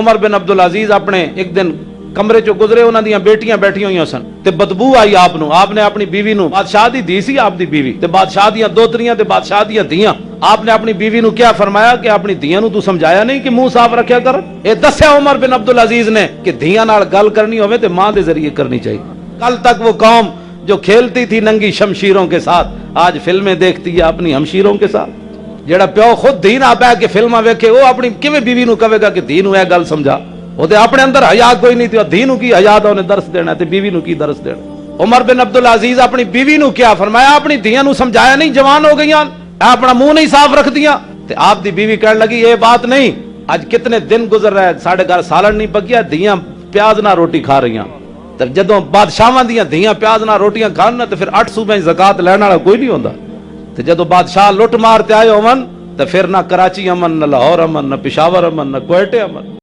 उमर बिन अब्दुल अजीज अपने एक दिन कमरे चो गुजरे, उन्हां दियां बेटियां बैठी हुई सन ते बदबू आई आपने अपनी बीवी नूं, बादशाह दी धी सी आपदी बीवी ते बादशाह दियां दोतरियां ते बादशाह दियां धीयां, आपने अपनी बीवी नूं क्या फरमाया कि अपनी धीयां नूं तू समझाया नहीं कि मुंह साफ रखा कर। ये दस्या उमर बिन अब्दुल अजीज ने कि धीयां नाल गल करनी होवे ते मां दे जरिए करनी चाहिए। कल तक वो कौम जो खेलती थी नंगी शमशीरों के साथ, आज फिल्में देखती है अपनी हमशीरों के साथ। जेड़ा प्यो खुद धी ना बह के फिल्मां वेखे, वो अपनी किवें बीवी नूं कहेगा कि धी नूं यह गल समझा। ਉਹਦੇ ਆਪਣੇ अंदर हया कोई नहीं थी, धी नूं की हया दा उन्हें दरस देना ते बीवी नूं की दरस देना। उमर बिन अब्दुल अजीज अपनी बीवी नूं क्या फरमाया, अपनी धीयां नूं समझाया नहीं, जवान हो गईयां, अपना मुंह नहीं साफ रखदियां। ते आप दी बीवी कहने लगी ये बात नहीं, आज कितने दिन गुजर रहे साढ़े घर सालन नहीं पकिया, धीयां प्याज ना रोटी खा रही। ते जदों बादशाहां दियां धीयां प्याज ना रोटियां खान ना, ते फिर 8 सूबे ज़कात लैण वाला कोई नहीं होंदा। ते जदों बादशाह लुट मार ते आए होवन, ते फिर ना कराची अमन, ना लाहौर अमन, ना पिशावर अमन, ना क्वेटे अमन।